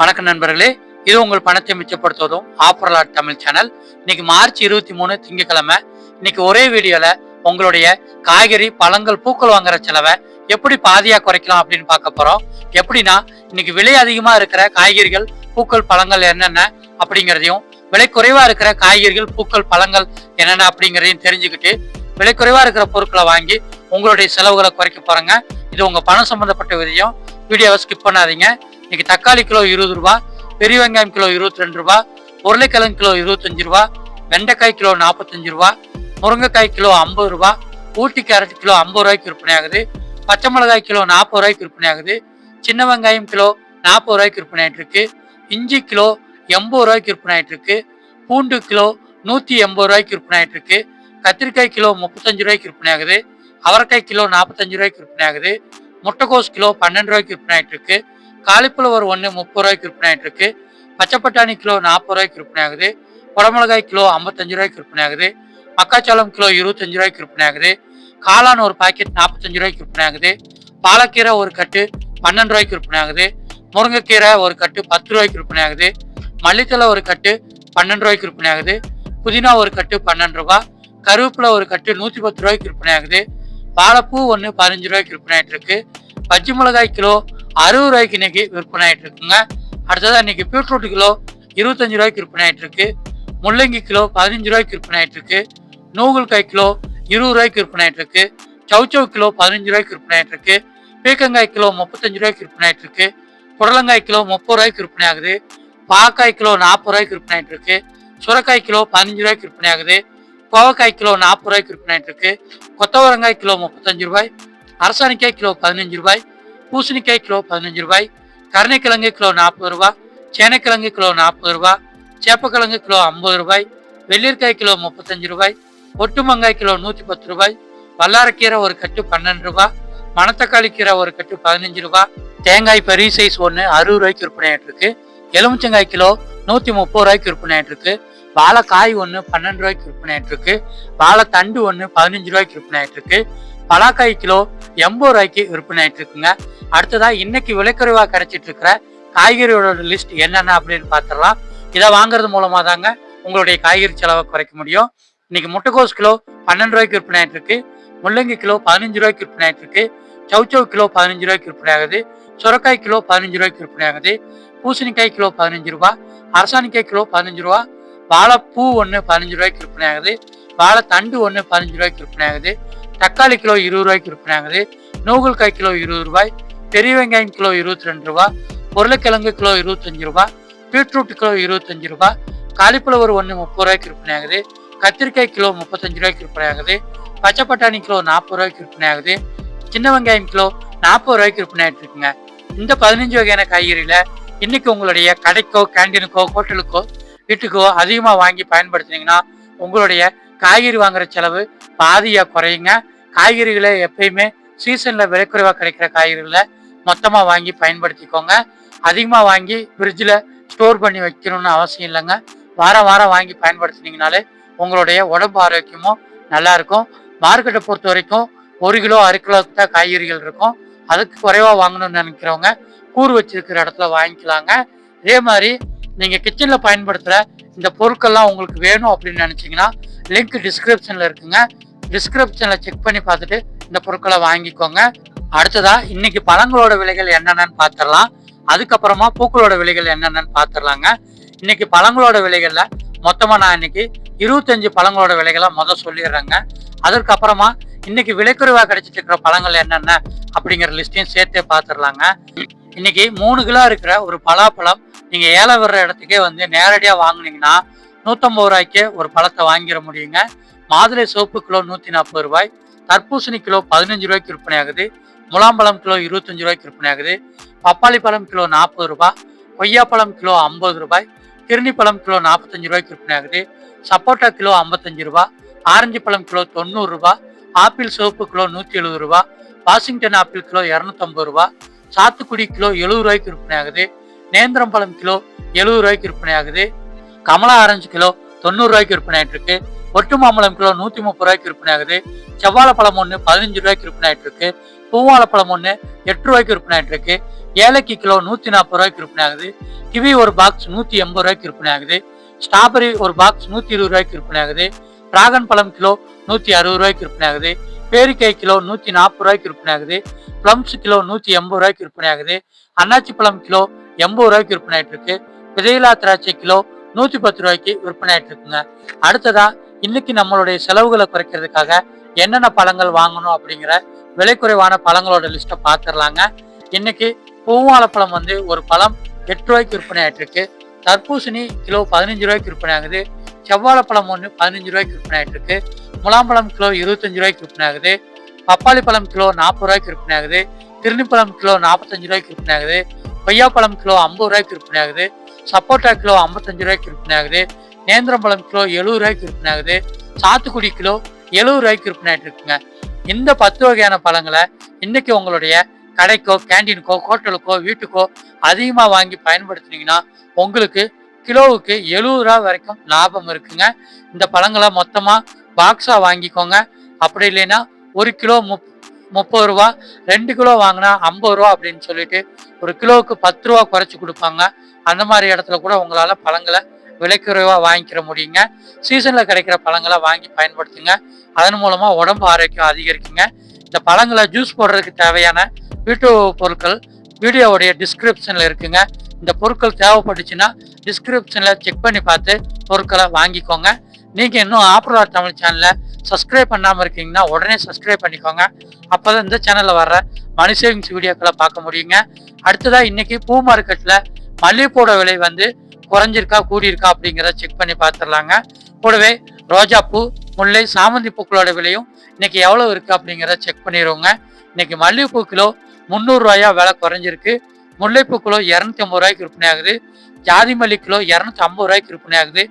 வணக்கம் நண்பர்களே, இது உங்கள் பணத்தை மிச்சப்படுத்துவதும் ஆஃபர்லாட் தமிழ் சேனல். இன்னைக்கு மார்ச் 23 திங்கட்கிழமை. இன்னைக்கு ஒரே வீடியோல உங்களுடைய காய்கறி, பழங்கள், பூக்கள் வாங்குற செலவை எப்படி பாதியா குறைக்கலாம் அப்படின்னு பார்க்க போறோம். எப்படின்னா, இன்னைக்கு விலை அதிகமா இருக்கிற காய்கறிகள், பூக்கள், பழங்கள் என்னென்ன அப்படிங்கிறதையும், விலை குறைவா இருக்கிற காய்கறிகள், பூக்கள், பழங்கள் என்னென்ன அப்படிங்கிறதையும் தெரிஞ்சுக்கிட்டு விலை குறைவா இருக்கிற பொருட்களை வாங்கி உங்களுடைய செலவுகளை குறைக்க போறேங்க. இது உங்க பணம் சம்பந்தப்பட்ட விதையும். வீடியோவை ஸ்கிப் பண்ணாதீங்க. இன்னைக்கு தக்காளி கிலோ 20 ரூபா, பெரிய வெங்காயம் கிலோ 22 ரூபா, உருளைக்கிழங்கு கிலோ 25 ரூபா, வெண்டைக்காய் கிலோ 45 ரூபா, முருங்கைக்காய் கிலோ 50 ரூபா, ஊட்டி கேரட் கிலோ 50 ரூபாய்க்கு விற்பனை ஆகுது. பச்சை மிளகாய் கிலோ 40 ரூபாய்க்கு விற்பனை ஆகுது. சின்ன வெங்காயம் கிலோ 40 ரூபாய்க்கு விற்பனை ஆயிட்டு இருக்கு. இஞ்சி கிலோ 80 ரூபாய்க்கு விற்பனை ஆயிட்டு இருக்கு. பூண்டு கிலோ 180 ரூபாய்க்கு விற்பனை ஆயிட்டு இருக்கு. கத்திரிக்காய் கிலோ 35 ரூபாய்க்கு விற்பனை ஆகுது. அவரைக்காய் கிலோ 45 ரூபாய்க்கு விற்பனை ஆகுது. முட்டைக்கோஸ் கிலோ 12 ரூபாய்க்கு விற்பனை ஆயிட்டு இருக்கு. காலிஃப்ளவர் 1 30 ரூபாய்க்கு விற்பனை ஆயிட்டு இருக்கு. பச்சை பட்டாணி கிலோ 40 ரூபாய்க்கு விற்பனை ஆகுது. குடமிளகாய் கிலோ 55 ரூபாய்க்கு விற்பனை ஆகுது. மக்காச்சோளம் கிலோ 25 ரூபாய்க்கு விற்பனை ஆகுது. காளான் ஒரு பாக்கெட் 45 ரூபாய்க்கு விற்பனை ஆகுது. பாலக்கீரை ஒரு கட்டு 12 ரூபாய்க்கு விற்பனை ஆகுது. முருங்கைக்கீரை ஒரு கட்டு 10 ரூபாய்க்கு விற்பனை ஆகுது. மல்லித்தலை ஒரு கட்டு 12 ரூபாய்க்கு விற்பனை ஆகுது. புதினா ஒரு கட்டு 12 ரூபாய். கருவேப்பிலை ஒரு கட்டு 110 ரூபாய்க்கு விற்பனை ஆகுது. வாழைப்பூ 1 15 ரூபாய்க்கு விற்பனை ஆயிட்டு இருக்கு. பச்சை மிளகாய் கிலோ 60 ரூபாய்க்கு இன்னைக்கு விற்பனை ஆயிட்டு இருக்குங்க. அடுத்ததான் இன்னைக்கு பீட்ரூட் கிலோ 25 ரூபாய்க்கு விற்பனை ஆயிட்டு இருக்கு. முள்ளங்கி கிலோ 15 ரூபாய்க்கு விற்பனை ஆயிட்டு இருக்கு. நூகுல்காய் கிலோ 20 ரூபாய்க்கு விற்பனை ஆயிட்டு இருக்கு. சௌச்சௌ கிலோ 15 ரூபாய்க்கு விற்பனை ஆயிட்டு இருக்கு. பீக்கங்காய் கிலோ 35 ரூபாய்க்கு விற்பனை ஆயிட்டு இருக்கு. புடலங்காய் கிலோ 30 ரூபாய்க்கு விற்பனை ஆகுது. பாக்காய் கிலோ 40 ரூபாய்க்கு விற்பனை ஆயிட்டு இருக்கு. சுரக்காய் கிலோ 15 ரூபாய்க்கு விற்பனை ஆகுது. கோவக்காய் கிலோ 40 ரூபாய்க்கு விற்பனை ஆயிட்டு இருக்கு. கொத்தவரங்காய் கிலோ 35 ரூபாய். அரசாணிக்காய் கிலோ 15 ரூபாய். பூசணிக்காய் கிலோ 15 ரூபாய். கருணைக்கிழங்கு கிலோ 40 ரூபாய். சேனைக்கிழங்கு கிலோ 40 ரூபாய். சேப்பக்கிழங்கு கிலோ 50 ரூபாய். வெள்ளரிக்காய் கிலோ 35 ரூபாய். ஒட்டு மங்காய் கிலோ 110 ரூபாய். வல்லாரக்கீரை ஒரு கட்டு 12 ரூபாய். மணத்தக்காளி கீரை ஒரு கட்டு 15 ரூபாய். தேங்காய் பெரிய சைஸ் 1 60 ரூபாய்க்கு விற்பனை ஆயிட்டு இருக்கு. எலுமிச்சங்காய் கிலோ 130 ரூபாய்க்கு விற்பனை ஆயிட்டு இருக்கு. வாழைக்காய் 1 12 ரூபாய்க்கு விற்பனை ஆயிட்டு இருக்கு. வாழைத்தண்டு 1 15 ரூபாய்க்கு விற்பனை ஆயிட்டு இருக்கு. பலாக்காய் கிலோ 80 ரூபாய்க்கு விற்பனை ஆயிட்டு இருக்குங்க. அடுத்ததா இன்னைக்கு விலைக்குறைவா கிடைச்சிட்டு இருக்கிற காய்கறியோட லிஸ்ட் என்னென்ன அப்படின்னு பார்த்துடலாம். இதை வாங்குறது மூலமா தாங்க உங்களுடைய காய்கறி செலவை குறைக்க முடியும். இன்னைக்கு முட்டைக்கோஸ் கிலோ 12 ரூபாய்க்கு விற்பனை ஆயிட்டு இருக்கு. முள்ளங்கி கிலோ 15 ரூபாய்க்கு விற்பனை ஆயிட்டு இருக்கு. சௌச்சௌ கிலோ 15 ரூபாய்க்கு விற்பனை ஆகுது. சுரக்காய் கிலோ 15 ரூபாய்க்கு விற்பனை ஆகுது. பூசணிக்காய் கிலோ 15 ரூபாய். அரசாணிக்காய் கிலோ 15 ரூபாய். வாழைப்பூ 1 15 ரூபாய்க்கு விற்பனை ஆகுது. வாழைத்தண்டு 1 15 ரூபாய்க்கு விற்பனை ஆகுது. தக்காளி கிலோ 20 ரூபாய்க்கு விற்பனை ஆகுது. நூகுல்காய் கிலோ 20 ரூபாய். பெரிய வெங்காயம் கிலோ 22 ரூபாய். உருளைக்கிழங்கு கிலோ 25 ரூபாய். பீட்ரூட் கிலோ 25 ரூபாய். காலிஃப்ளவர் 1 30 ரூபாய்க்கு விற்பனை ஆகுது. கத்திரிக்காய் கிலோ 35 ரூபாய்க்கு விற்பனை ஆகுது. பச்சை பட்டாணி கிலோ 40 ரூபாய்க்கு விற்பனை ஆகுது. சின்ன வெங்காயம் கிலோ 40 ரூபாய்க்கு விற்பனை ஆகிட்டு இருக்குங்க. இந்த 15 வகையான காய்கறியில இன்னைக்கு உங்களுடைய கடைக்கோ, கேண்டீனுக்கோ, ஹோட்டலுக்கோ, வீட்டுக்கோ அதிகமா வாங்கி பயன்படுத்தினீங்கன்னா உங்களுடைய காய்கறி வாங்குற செலவு பாதியா குறையுங்க. காய்கறிகளை எப்பயுமே சீசன்ல விலை குறைவா கிடைக்கிற காய்கறிகளை மொத்தமா வாங்கி பயன்படுத்திக்கோங்க. அதிகமா வாங்கி ஃப்ரிட்ஜில் ஸ்டோர் பண்ணி வைக்கணும்னு அவசியம் இல்லைங்க. வாரம் வாரம் வாங்கி பயன்படுத்தினீங்கனாலே உங்களுடைய உடம்பு ஆரோக்கியமும் நல்லா இருக்கும். மார்க்கெட்டை பொறுத்த வரைக்கும் 1 கிலோ 1/2 கிலோக்கு தான் காய்கறிகள் இருக்கும். அதுக்கு குறைவா வாங்கணும்னு நினைக்கிறவங்க கூறு வச்சிருக்கிற இடத்துல வாங்கிக்கலாங்க. இதே மாதிரி நீங்க கிச்சன்ல பயன்படுத்துற இந்த பொருட்கள்லாம் உங்களுக்கு வேணும் அப்படின்னு நினைச்சீங்கன்னா லிங்க் டிஸ்கிரிப்ஷன்ல இருக்குங்க. டிஸ்கிரிப்ஷன்ல செக் பண்ணி பார்த்துட்டு இந்த பொருட்களை வாங்கிக்கோங்க. அடுத்ததா இன்னைக்கு பழங்களோட விலைகள் என்னென்னு பார்த்துடலாம். அதுக்கப்புறமா பூக்களோட விலைகள் என்னென்னு பார்த்துடலாங்க. இன்னைக்கு பழங்களோட விலைகள்ல மொத்தமா நான் இன்னைக்கு 25 பழங்களோட விலைகளை சொல்லிடுறேங்க. அதற்கப்புறமா இன்னைக்கு விலைக்குறைவா கிடைச்சிட்டு இருக்கிற பழங்கள் என்னென்ன அப்படிங்கிற லிஸ்டையும் சேர்த்தே பார்த்துடலாங்க. இன்னைக்கு 3 கிலோ இருக்கிற ஒரு பலாப்பழம் நீங்க ஏழை விடுற இடத்துக்கே நேரடியா வாங்கினீங்கன்னா 150 ரூபாய்க்கு ஒரு பழத்தை வாங்கிட முடியுங்க. மாதுளை சோப்பு கிலோ 140 ரூபாய். தர்பூசணி கிலோ 15 ரூபாய்க்கு விற்பனை ஆகுது. முலாம்பழம் கிலோ 25 ரூபாய்க்கு விற்பனை ஆகுது. பப்பாளி பழம் கிலோ 40 ரூபாய். கொய்யாப்பழம் கிலோ 50 ரூபாய். கிருணி பழம் கிலோ 45 ரூபாய்க்கு விற்பனை ஆகுது. சப்போட்டா கிலோ 55 ரூபாய். ஆரஞ்சு பழம் கிலோ 90 ரூபாய். ஆப்பிள் சோப்பு கிலோ 170 ரூபாய். வாஷிங்டன் ஆப்பிள் கிலோ 250 ரூபாய். சாத்துக்குடி கிலோ 70 ரூபாய்க்கு விற்பனை ஆகுது. நேந்திரம் பழம் கிலோ 70 ரூபாய்க்கு விற்பனை ஆகுது. கமலா ஆரஞ்சு கிலோ 90 ரூபாய்க்கு விற்பனை ஆயிட்டு இருக்கு. ஒட்டு மாம்பழம் கிலோ 130 ரூபாய்க்கு விற்பனை ஆகுது. செவ்வாழை பழம் 1 15 ரூபாய்க்கு விற்பனை ஆயிட்டு இருக்கு. பூவாழைப்பழம் ஒன்று 8 ரூபாய்க்கு விற்பனை ஆகிட்டு இருக்கு. ஏலக்கி கிலோ 140 ரூபாய்க்கு விற்பனை ஆகுது. கிவி ஒரு பாக்ஸ் 180 ரூபாய்க்கு விற்பனை ஆகுது. ஸ்ட்ராபெரி ஒரு பாக்ஸ் 120 ரூபாய்க்கு விற்பனை ஆகுது. டிராகன் பழம் கிலோ 160 ரூபாய்க்கு விற்பனை ஆகுது. பேரிக்காய் கிலோ 140 ரூபாய்க்கு விற்பனை ஆகுது. பிளம்ஸ் கிலோ 180 ரூபாய்க்கு விற்பனை ஆகுது. அன்னாச்சி பழம் கிலோ 80 ரூபாய்க்கு விற்பனை ஆகிட்டு இருக்கு. விதையில்லா திராட்சை கிலோ 110 ரூபாய்க்கு விற்பனை ஆகிட்டு இருக்குங்க. அடுத்ததா இன்னைக்கு நம்மளுடைய செலவுகளை குறைக்கிறதுக்காக என்னென்ன பழங்கள் வாங்கணும் அப்படிங்கிற விலை குறைவான பழங்களோட லிஸ்ட்டை பார்த்துடலாங்க. இன்னைக்கு பூவாழைப்பழம் வந்து ஒரு பழம் 8 ரூபாய்க்கு விற்பனை ஆகிட்டு இருக்கு. தர்பூசணி கிலோ 15 ரூபாய்க்கு விற்பனை ஆகுது. செவ்வாழைப்பழம் ஒன்று 15 ரூபாய்க்கு விற்பனை ஆகிட்டு இருக்கு. முலாம்பழம் கிலோ 25 ரூபாய்க்கு விற்பனை ஆகுது. பப்பாளி பழம் கிலோ 40 ரூபாய்க்கு விற்பனை ஆகுது. திருநிப்பழம் கிலோ 45 ரூபாய்க்கு விற்பனை ஆகுது. கொய்யாப்பழம் கிலோ 50 ரூபாய்க்கு விற்பனை ஆகுது. சப்போட்டா கிலோ 55 ரூபாய்க்கு விற்பனை ஆகுது. நேந்திரம்பழம் கிலோ 70 ரூபாய்க்கு விற்பனை ஆகுது. சாத்துக்குடி கிலோ 70 ரூபாய்க்கு விற்பனை ஆகிட்டு இருக்குங்க. இந்த 10 வகையான பழங்களை இன்னைக்கு உங்களுடைய கடைக்கோ, கேண்டீனுக்கோ, ஹோட்டலுக்கோ, வீட்டுக்கோ அதிகமாக வாங்கி பயன்படுத்தினீங்கன்னா உங்களுக்கு கிலோவுக்கு 70 ரூபா வரைக்கும் லாபம் இருக்குங்க. இந்த பழங்களை மொத்தமாக பாக்ஸாக வாங்கிக்கோங்க. அப்படி இல்லைன்னா 1 கிலோ 30 ரூபா, 2 கிலோ வாங்கினா 50 ரூபா அப்படின்னு சொல்லிட்டு ஒரு கிலோவுக்கு 10 ரூபா குறைச்சி கொடுப்பாங்க. அந்த மாதிரி இடத்துல கூட உங்களால் பழங்களை விலை குறைவாக வாங்கிக்கிற முடியுங்க. சீசனில் கிடைக்கிற பழங்களை வாங்கி பயன்படுத்துங்க. அதன் மூலமாக உடம்பு ஆரோக்கியம் அதிகரிக்குங்க. இந்த பழங்களை ஜூஸ் போடுறதுக்கு தேவையான வீட்டு பொருட்கள் வீடியோவுடைய டிஸ்கிரிப்ஷனில் இருக்குங்க. இந்த பொருட்கள் தேவைப்பட்டுச்சுன்னா டிஸ்கிரிப்ஷனில் செக் பண்ணி பார்த்து பொருட்களை வாங்கிக்கோங்க. நீங்கள் இன்னும் ஆப்ரலாட் தமிழ் சேனலை சப்ஸ்கிரைப் பண்ணாமல் இருக்கீங்கன்னா உடனே சப்ஸ்கிரைப் பண்ணிக்கோங்க. அப்போ தான் இந்த சேனலில் வர்ற மணி சேவிங்ஸ் வீடியோக்களை பார்க்க முடியுங்க. அடுத்ததாக இன்னைக்கு பூ மார்க்கெட்டில் மல்லிகைப்பூட விலை வந்து குறைஞ்சிருக்கா கூடியிருக்கா அப்படிங்கிறத செக் பண்ணி பார்த்துடலாங்க. கூடவே ரோஜாப்பூ, முல்லை, சாமந்தி பூக்களோட விலையும் இன்னைக்கு எவ்வளோ இருக்குது அப்படிங்கிறத செக் பண்ணிடுவோங்க. இன்னைக்கு மல்லிகைப்பூ கிலோ 300 ரூபாயா விலை குறைஞ்சிருக்கு. முல்லைப்பூ கிலோ 250 ரூபாய்க்கு விற்பனை ஆகுது. ஜாதி மல்லி கிலோ 250 ரூபாய்க்கு விற்பனை ஆகுது.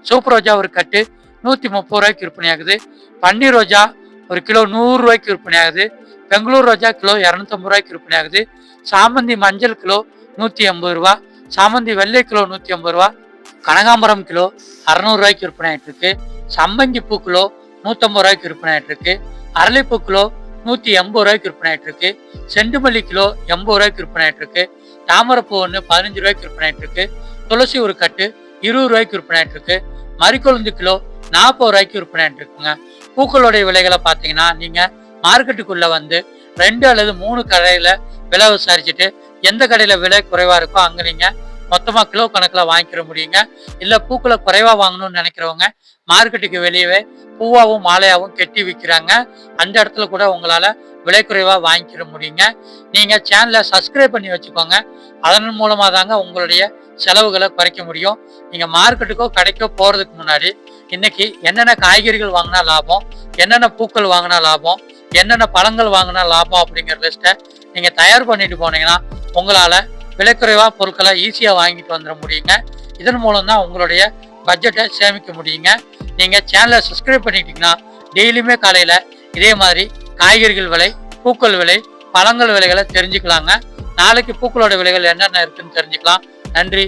சூப்பர் ரோஜா ஒரு கட்டு 130 ரூபாய்க்கு விற்பனை ஆகுது. பன்னீர் ரோஜா ஒரு கிலோ 100 ரூபாய்க்கு விற்பனை ஆகுது. பெங்களூர் ரோஜா கிலோ 250 ரூபாய்க்கு விற்பனை ஆகுது. சாமந்தி மஞ்சள் கிலோ 180 ரூபா. சாமந்தி வெள்ளை கிலோ 150 ரூபா. கனகாம்பரம் கிலோ 600 ரூபாய்க்கு விற்பனை ஆகிட்டு இருக்கு. சம்பங்கி பூ கிலோ 150 ரூபாய்க்கு விற்பனை ஆகிட்டு இருக்கு. அரளிப்பூ கிலோ 180 ரூபாய்க்கு விற்பனை ஆகிட்டு இருக்கு. செண்டுமல்லி கிலோ 80 ரூபாய்க்கு விற்பனை ஆகிட்டு இருக்கு. தாமரைப்பூ ஒன்று 15 ரூபாய்க்கு விற்பனை ஆகிட்டு இருக்கு. துளசி ஒரு கட்டு 20 ரூபாய்க்கு விற்பனை ஆகிட்டு இருக்கு. மறிக்கொழுந்து கிலோ 40 ரூபாய்க்கு விற்பனை ஆகிட்டு இருக்குங்க. பூக்களுடைய விலைகளை பார்த்தீங்கன்னா நீங்கள் மார்க்கெட்டுக்குள்ளே வந்து 2 அல்லது 3 கடையில் விலை விசாரிச்சுட்டு எந்த கடையில் விலை குறைவாக இருக்கோ அங்கே நீங்கள் மொத்தமாக கிலோ கணக்கில் வாங்கிக்கிற முடியுங்க. இல்லை பூக்களை குறைவாக வாங்கணும்னு நினைக்கிறவங்க மார்க்கெட்டுக்கு வெளியவே பூவாகவும் மாலையாகவும் கெட்டி விற்கிறாங்க. அந்த இடத்துல கூட உங்களால் விலை குறைவாக வாங்கிக்கிற முடியுங்க. நீங்கள் சேனலை சப்ஸ்கிரைப் பண்ணி வச்சுக்கோங்க. அதன் மூலமாக தாங்க உங்களுடைய செலவுகளை குறைக்க முடியும். நீங்கள் மார்க்கெட்டுக்கோ கடைக்கோ போகிறதுக்கு முன்னாடி இன்னைக்கு என்னென்ன காய்கறிகள் வாங்கினா லாபம், என்னென்ன பூக்கள் வாங்கினா லாபம், என்னென்ன பழங்கள் வாங்கினா லாபம் அப்படிங்கிற லிஸ்ட்டை நீங்கள் தயார் பண்ணிட்டு போனீங்கன்னா உங்களால் விலை குறைவாக பொருட்களை ஈஸியாக வாங்கிட்டு வந்துட முடியுங்க. இதன் மூலம் தான் உங்களுடைய பட்ஜெட்டை சேமிக்க முடியுங்க. நீங்கள் சேனலை சப்ஸ்கிரைப் பண்ணிட்டீங்கன்னா டெய்லியுமே காலையில் இதே மாதிரி காய்கறிகள் விலை, பூக்கள் விலை, பழங்கள் விலைகளை தெரிஞ்சுக்கலாங்க. நாளைக்கு பூக்களோட விலைகள் என்னென்ன இருக்குன்னு தெரிஞ்சுக்கலாம். நன்றி.